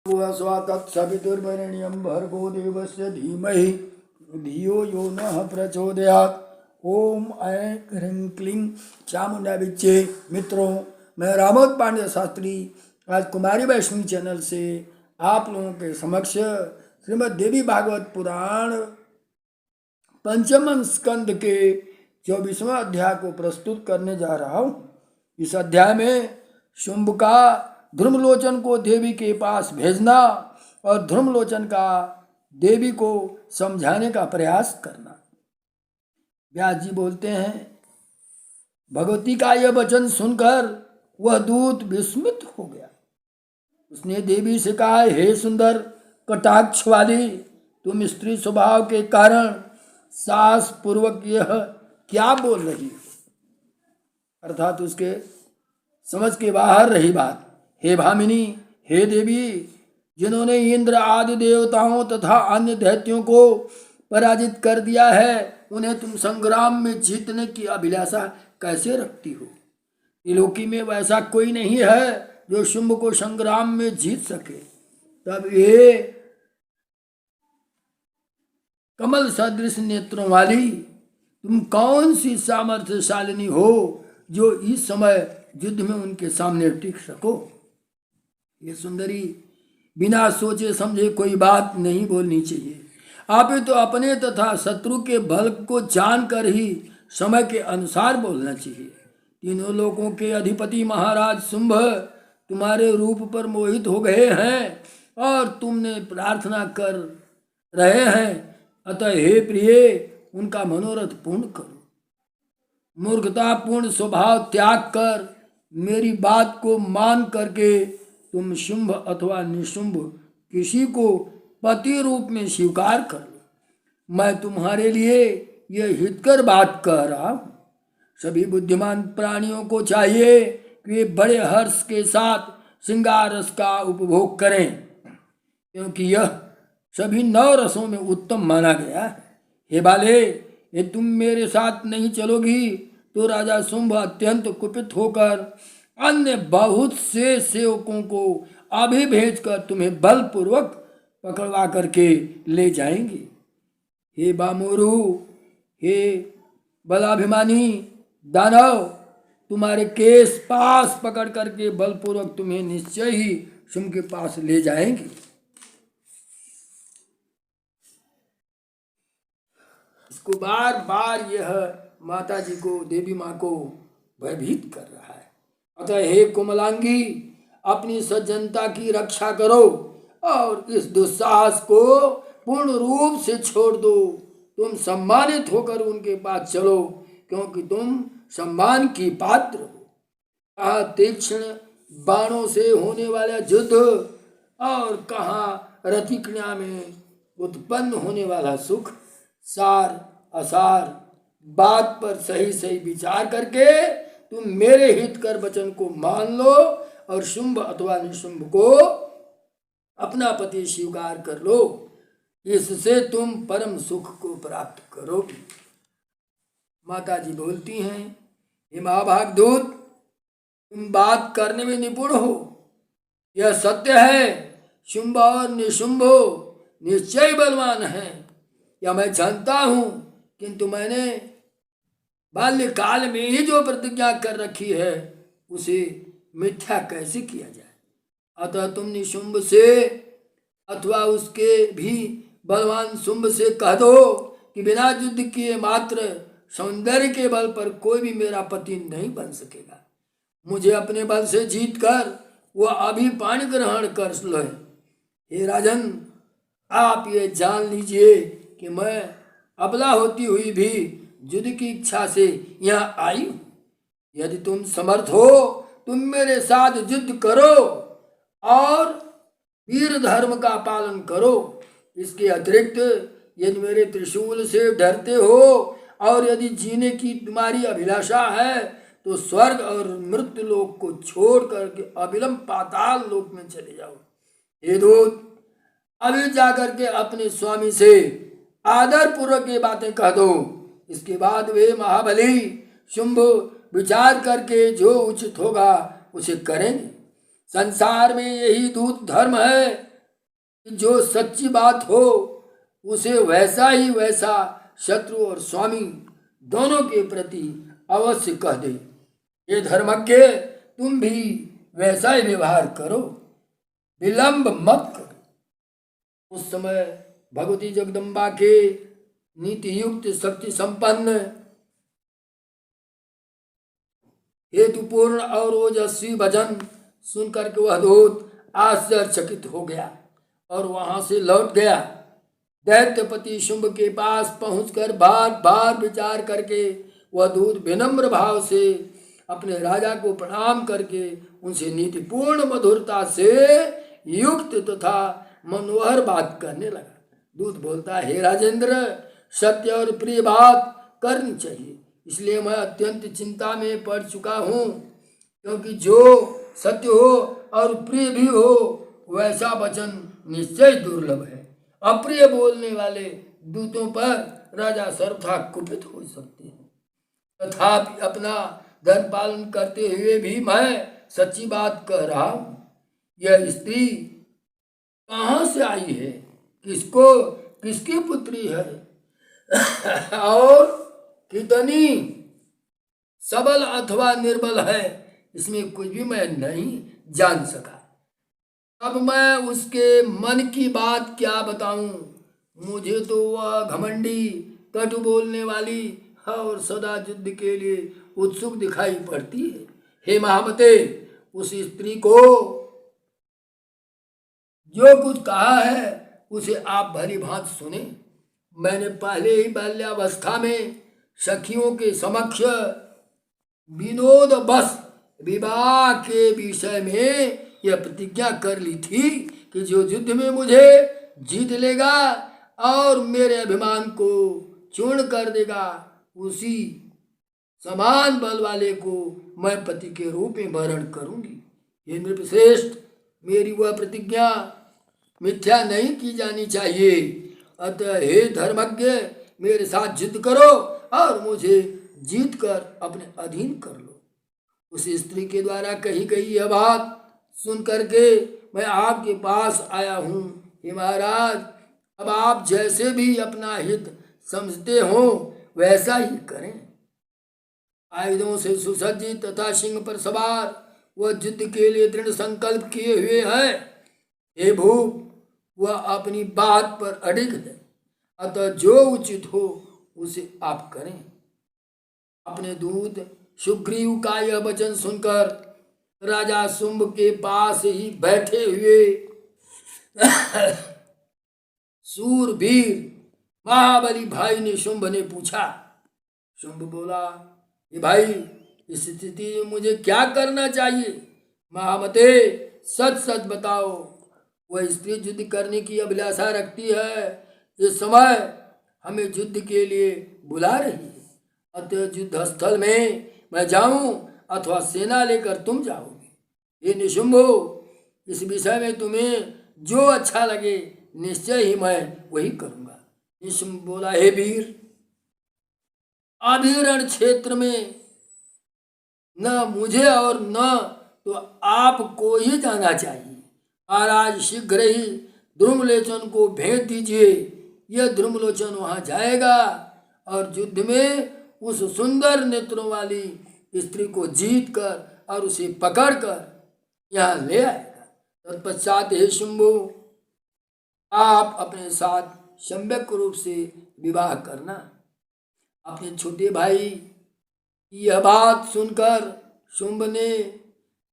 स्वा तत्सवितुर्वरेण्यं भर्गो देवस्य धीमहि धियो यो नः प्रचोदयात्। ओम ऐं ह्रीं क्लीं चामुंडा विच्चे। मित्रों, मैं रामोद पांडे शास्त्री आज कुमारी वैष्णवी चैनल से आप लोगों के समक्ष श्रीमद् देवी भागवत पुराण पंचम स्कंद के 24वां अध्याय को प्रस्तुत करने जा रहा हूँ। इस अध्याय में शुंभ का ध्रुमलोचन को देवी के पास भेजना और ध्रुमलोचन का देवी को समझाने का प्रयास करना। व्यास जी बोलते हैं, भगवती का यह वचन सुनकर वह दूत विस्मित हो गया। उसने देवी से कहा, हे सुंदर कटाक्ष वाली, तुम स्त्री स्वभाव के कारण साहस पूर्वक यह क्या बोल रही हो? अर्थात उसके समझ के बाहर रही बात। हे भामिनी, हे देवी, जिन्होंने इंद्र आदि देवताओं तथा अन्य दैत्यों को पराजित कर दिया है, उन्हें तुम संग्राम में जीतने की अभिलाषा कैसे रखती हो? त्रिलोकी में वैसा कोई नहीं है जो शुंभ को संग्राम में जीत सके। तब ये कमल सदृश नेत्रों वाली तुम कौन सी सामर्थ्यशालिनी हो जो इस समय युद्ध में उनके सामने टिक सको? ये सुंदरी, बिना सोचे समझे कोई बात नहीं बोलनी चाहिए। आप तो अपने तथा शत्रु के बल को जानकर ही समय के अनुसार बोलना चाहिए। तीनों लोगों के अधिपति महाराज शुंभ तुम्हारे रूप पर मोहित हो गए हैं और तुमने प्रार्थना कर रहे हैं, अतः हे प्रिय, उनका मनोरथ पूर्ण करो। मूर्खतापूर्ण स्वभाव त्याग कर मेरी बात को मान करके तुम शुंभ अथवा निशुंभ किसी को पति रूप में स्वीकार कर लो। मैं तुम्हारे लिए यह हितकर बात कह रहा हूँ। सभी बुद्धिमान प्राणियों को चाहिए कि वे बड़े हर्ष के साथ श्रृंगार रस का उपभोग करें, क्योंकि यह सभी 9 रसों में उत्तम माना गया है। हे बाले, ये तुम मेरे साथ नहीं चलोगी तो राजा शुंभ अत्यंत कुपित होकर अन्य बहुत से सेवकों को अभी भेजकर तुम्हें बलपूर्वक पकड़वा करके ले जाएंगे। हे बामोरु, हे बलाभिमानी दानव, तुम्हारे केस पास पकड़ करके बलपूर्वक तुम्हें निश्चय ही शुंभ के पास ले जाएंगे। इसको बार बार यह माता जी को, देवी माँ को भयभीत कर रहा है। अतः हे कोमलांगी, अपनी सज्जनता की रक्षा करो और इस दुस्साहस को पूर्ण रूप से छोड़ दो। तुम सम्मानित होकर उनके पास चलो, क्योंकि तुम सम्मान की पात्र हो। तीक्ष्ण बाणों से होने वाला युद्ध और कहाँ रतिक्रिया में उत्पन्न होने वाला सुख। सार असार बात पर सही सही विचार करके तुम मेरे हितकर वचन को मान लो और शुंभ अथवा निशुंभ को अपना पति स्वीकार कर लो। इससे तुम परम सुख को प्राप्त करोगे। माता जी बोलती हैं, हे महाभाग दूत, तुम बात करने में निपुण हो, यह सत्य है। शुंभ और निशुंभ निश्चय बलवान है, यह मैं जानता हूं, किंतु मैंने बाल्यकाल में ही जो प्रतिज्ञा कर रखी है उसे मिथ्या कैसे किया जाए। अतः तुम निशुंभ से अथवा उसके भी बलवान शुंभ से कह दो कि बिना युद्ध किए मात्र सौंदर्य के बल पर कोई भी मेरा पति नहीं बन सकेगा। मुझे अपने बल से जीत कर वह अभी पाणी ग्रहण कर लो। हे राजन, आप ये जान लीजिए कि मैं अबला होती हुई भी युद्ध की इच्छा से यहाँ आई हूँ। यदि तुम समर्थ हो, तुम मेरे साथ युद्ध करो और वीर धर्म का पालन करो। इसके अतिरिक्त यदि मेरे त्रिशूल से डरते हो और यदि जीने की तुम्हारी अभिलाषा है, तो स्वर्ग और मृत्यु लोक को छोड़ करके अविलंब पाताल लोक में चले जाओ। हे दूत, अभी जाकर के अपने स्वामी से आदर पूर्वक ये बातें कह दो। इसके बाद वे महाबली शुंभ विचार करके जो उचित होगा उसे करेंगे। संसार में यही दूत धर्म है कि जो सच्ची बात हो उसे वैसा ही वैसा शत्रु और स्वामी दोनों के प्रति अवश्य कह दे। ये धर्मज्ञ, तुम भी वैसा ही व्यवहार करो, विलंब मत करो। उस समय भगवती जगदम्बा के नीति युक्त, शक्ति संपन्न, हेतुपूर्ण और ओजस्वी भजन सुनकर के वह दूत आश्चर्यचकित हो गया और वहां से लौट गया। दैत्यपति शुंभ के पास पहुंचकर बार बार विचार करके वह दूत विनम्र भाव से अपने राजा को प्रणाम करके उनसे नीतिपूर्ण मधुरता से युक्त तथा मनोहर बात करने लगा। दूत बोलता, हे राजेंद्र, सत्य और प्रिय बात करनी चाहिए, इसलिए मैं अत्यंत चिंता में पड़ चुका हूँ, क्योंकि जो सत्य हो और प्रिय भी हो वैसा वचन निश्चय दुर्लभ है। अप्रिय बोलने वाले दूतों पर राजा सर्वथा कुपित हो सकते हैं। तथापि अपना धर्म पालन करते हुए भी मैं सच्ची बात कह रहा हूँ। यह स्त्री कहाँ से आई है, किसकी पुत्री है और कितनी सबल अथवा निर्बल है, इसमें कुछ भी मैं नहीं जान सका। अब मैं उसके मन की बात क्या बताऊं। मुझे तो वह घमंडी, कटु बोलने वाली और सदा युद्ध के लिए उत्सुक दिखाई पड़ती है। हे महामते, उस स्त्री को जो कुछ कहा है उसे आप भली भांति सुने। मैंने पहले ही बाल्यावस्था में सखियों के समक्ष विनोद बस विवाह के विषय में यह प्रतिज्ञा कर ली थी कि जो युद्ध में मुझे जीत लेगा और मेरे अभिमान को चूर्ण कर देगा, उसी समान बल वाले को मैं पति के रूप में वरण करूंगी। हे नृपश्रेष्ठ, मेरी वह प्रतिज्ञा मिथ्या नहीं की जानी चाहिए। अतः हे धर्मज्ञ, मेरे साथ युद्ध करो और मुझे जीत कर अपने अधीन कर लो। उस स्त्री के द्वारा कही गई यह बात सुन करके मैं आपके पास आया हूँ। हे महाराज, अब आप जैसे भी अपना हित समझते हो वैसा ही करें। आयुधों से सुसज्जित तथा सिंह पर सवार वह युद्ध के लिए दृढ़ संकल्प किए हुए है। हे भूप, वह अपनी बात पर अडिग है, अतः जो उचित हो उसे आप करें। अपने दूत सुग्रीव का यह वचन सुनकर राजा शुंभ के पास ही बैठे हुए सूरवीर महाबली भाई ने शुंभ ने पूछा। शुंभ बोला, ये भाई, इस स्थिति में मुझे क्या करना चाहिए? महामते, सच सच बताओ। वह स्त्री युद्ध करने की अभिलाषा रखती है। इस समय हमें युद्ध के लिए बुला रही है। अतः युद्ध स्थल में मैं जाऊं अथवा सेना लेकर तुम जाओगे। ये निशुंभो, इस विषय में तुम्हें जो अच्छा लगे निश्चय ही मैं वही करूंगा। निशुंभ बोला, हे वीर, अभिरण क्षेत्र में न मुझे और न तो आपको ही जाना चाहिए। महाराज शीघ्र ही ध्रुमलोचन को भेज दीजिए। यह ध्रुमलोचन वहां जाएगा और युद्ध में उस सुंदर नेत्रों वाली स्त्री को जीत कर और उसे पकड़ कर यहाँ ले आएगा। तत्पश्चात हे शुंभो, आप अपने साथ सम्यक रूप से विवाह करना। अपने छोटे भाई की यह बात सुनकर शुंभ ने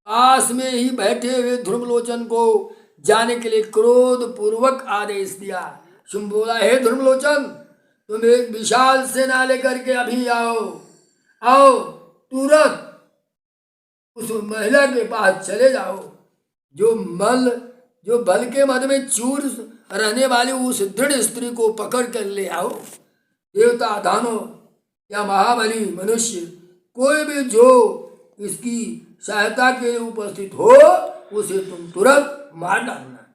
पास में ही बैठे हुए ध्रुमलोचन को जाने के लिए क्रोध पूर्वक आदेश दिया। शुंभ बोला, हे ध्रुमलोचन, तुम एक विशाल सेना लेकर के अभी आओ तुरंत उस महिला के पास चले जाओ जो बल के मद में चूर रहने वाली उस दृढ़ स्त्री को पकड़ कर ले आओ। देवता, दानव या महाबली मनुष्य कोई भी जो इसकी सहायता के लिए उपस्थित हो उसे तुम तुरंत मार डालना।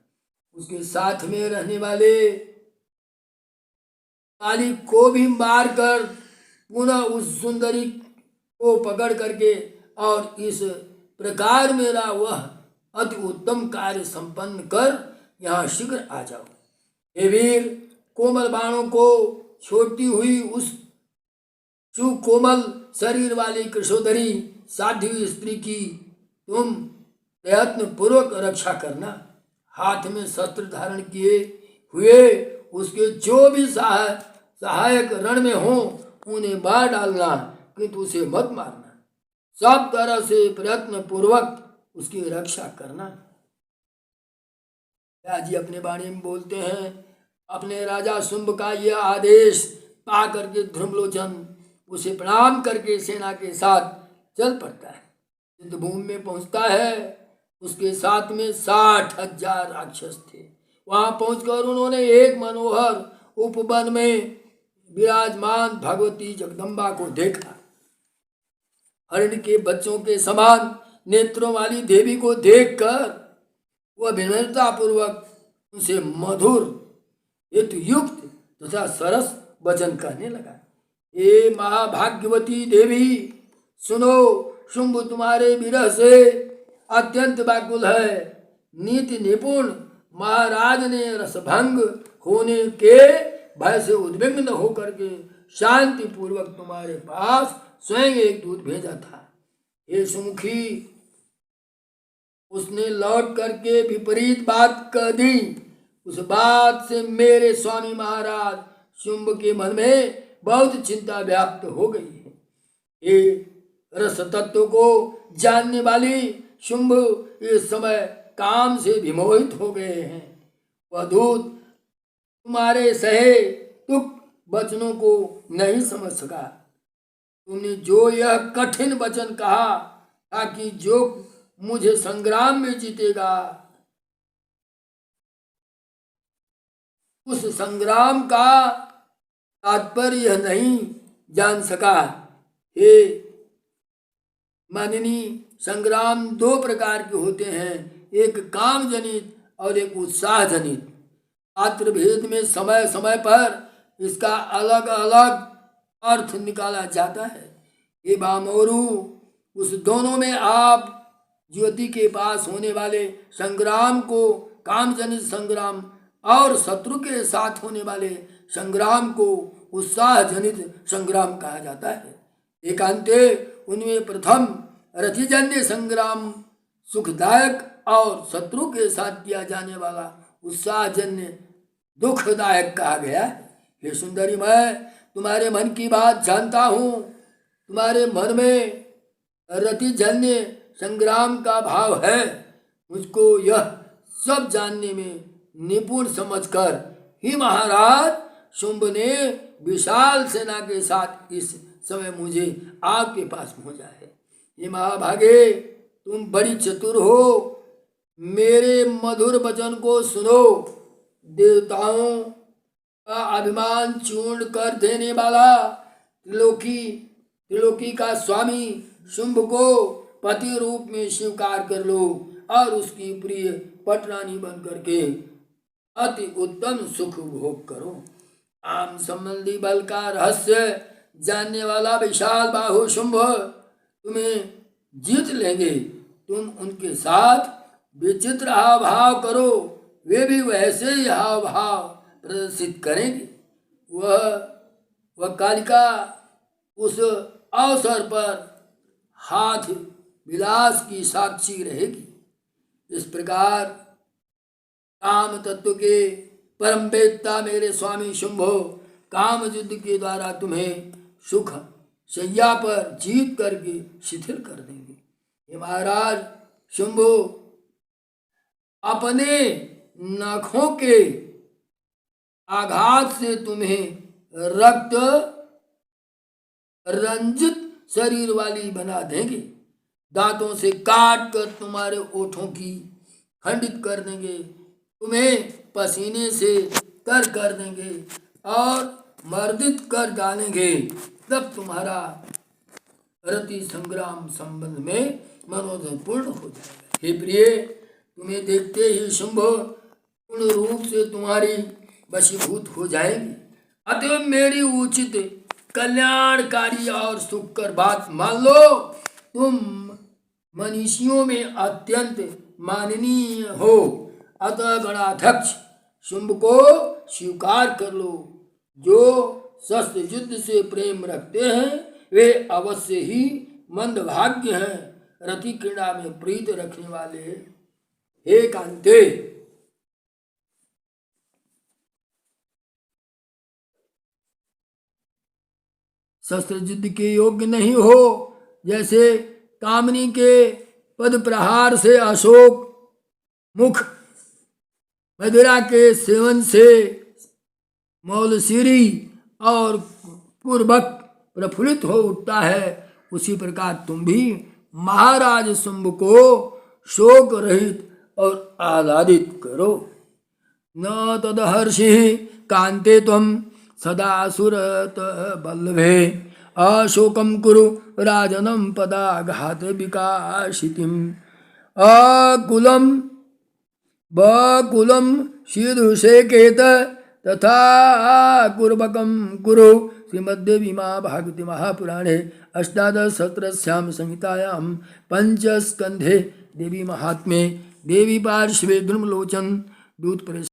उसके साथ में रहने वाले काली को भी मारकर पुनः उस सुंदरी को पकड़ करके और इस प्रकार मेरा वह अति उत्तम कार्य संपन्न कर यहाँ शीघ्र आ जाओ। हे वीर, कोमल बाणों को छोड़ती हुई उस सुकोमल शरीर वाली कृशोदरी साध्वी स्त्री की तुम प्रयत्न पूर्वक रक्षा करना। हाथ में शस्त्र धारण किए हुए उसके जो भी सहायक रण में हो उन्हें मार डालना, किंतु उसे मत मारना। सब तरह से प्रयत्न पूर्वक उसकी रक्षा करना। जी अपने वाणी में बोलते हैं, अपने राजा शुंभ का यह आदेश पा करके ध्रुमलोचन उसे प्रणाम करके सेना के साथ चल पड़ता है। युद्धभूमि में पहुंचता है। उसके साथ में 60,000 राक्षस थे। वहां पहुंचकर उन्होंने एक मनोहर उपवन में विराजमान भगवती जगदम्बा को देखा। हरिण के बच्चों के समान नेत्रों वाली देवी को देखकर वह विनम्रता पूर्वक उनसे मधुर हेतु युक्त तथा सरस वचन कहने लगा। हे महाभाग्यवती देवी, सुनो, शुंभ तुम्हारे विरह से अत्यंत व्याकुल है। नीति निपुण महाराज ने रसभंग होने के भय से उद्विग्न होकर के शांति पूर्वक तुम्हारे पास स्वयं एक दूत भेजा था। हे सुमुखी, उसने लौट करके विपरीत बात कह दी। उस बात से मेरे स्वामी महाराज शुंभ के मन में बहुत चिंता व्याप्त हो गई है। ये रस तत्व को जानने वाली शुंभ इस समय काम से विमोहित हो गए हैं। वह दूत तुम्हारे सहे तुक वचनों को नहीं समझ सका। तुमने जो यह कठिन वचन कहा था कि जो मुझे संग्राम में जीतेगा, उस संग्राम का तात्पर्य यह नहीं जान सका। हे मानिनी, संग्राम दो प्रकार के होते हैं, एक काम जनित और एक उत्साह जनित। पात्र भेद में समय समय पर इसका अलग अलग अर्थ निकाला जाता है। हे बामोरु, उस दोनों में आप ज्योति के पास होने वाले संग्राम को काम जनित संग्राम और शत्रु के साथ होने वाले संग्राम को उत्साह जनित संग्राम कहा जाता है। एकांते उनमें प्रथम रतिजन्य संग्राम सुखदायक और शत्रु के साथ किया जाने वाला उत्साहजन्य दुखदायक कहा गया है। हे सुंदरी, मैं तुम्हारे मन की बात जानता हूँ। तुम्हारे मन में रतिजन्य संग्राम का भाव है। मुझको यह सब जानने में निपुण समझकर ही महाराज शुंभ ने विशाल सेना के साथ इस समय मुझे आपके पास पहुंचा है। ये महाभागे, तुम बड़ी चतुर हो। मेरे मधुर वचन को सुनो। देवताओं का अभिमान चूर्ण कर देने वाला त्रिलोकी का स्वामी शुंभ को पति रूप में स्वीकार कर लो और उसकी प्रिय पटरानी बन करके अति उत्तम सुख भोग करो। आम संबंधी बल का रहस्य जानने वाला विशाल बाहु शुंभ तुम्हें जीत लेंगे। तुम उनके साथ विचित्र हाव भाव करो, वे भी वैसे ही हाव भाव प्रदर्शित करेंगे। वह कालिका उस अवसर पर हाथ विलास की साक्षी रहेगी। इस प्रकार काम तत्व के परम वेत्ता मेरे स्वामी शुंभो काम युद्ध के द्वारा तुम्हें सुख शैया पर जीत करके शिथिल कर देंगे। हे महाराज शुंभो, अपने नखों के आघात से तुम्हें रक्त रंजित शरीर वाली बना देंगे। दांतों से काट कर तुम्हारे ओठों की खंडित कर देंगे। तुम्हें पसीने से तर कर देंगे और मर्दित कर डालेंगे। तब तुम्हारा रति संग्राम संबंध में मनोरथ पूर्ण हो जाएगा। हे प्रिय, तुम्हें देखते ही शुंभ पूर्ण रूप से तुम्हारी वशीभूत हो जाएंगे। अतः मेरी उचित कल्याणकारी और सुखकर बात मान लो। तुम मनीषियों में अत्यंत माननीय हो अतः गणाध्यक्ष शुंभ को स्वीकार कर लो। जो शस्त्र युद्ध से प्रेम रखते हैं वे अवश्य ही मंदभाग्य हैं। रति क्रीड़ा में प्रीत रखने वाले हे कांते, शस्त्र युद्ध के योग्य नहीं हो। जैसे कामनी के पद प्रहार से अशोक मुख, मदिरा के सेवन से मौलसीरी और पूर्वक प्रफुल्लित हो उठता है, उसी प्रकार तुम भी महाराज शुंभ को शोक रहित और आह्लादित करो। न तदहर्षि कांते त्वं सदा सुरत बल्लभे, अशोकं कुरु राजनं पदाघात विकासितिम्। अकुलं बकुलं शीदुषेकेत तथा कुर्बकं कुरु। श्रीमद्देवी महाभागवते महापुराणे अष्टादशसहस्रस्यां संहितायां पंचस्कंधे देवी महात्म्ये देवी पार्श्वे द्रुमलोचन दूत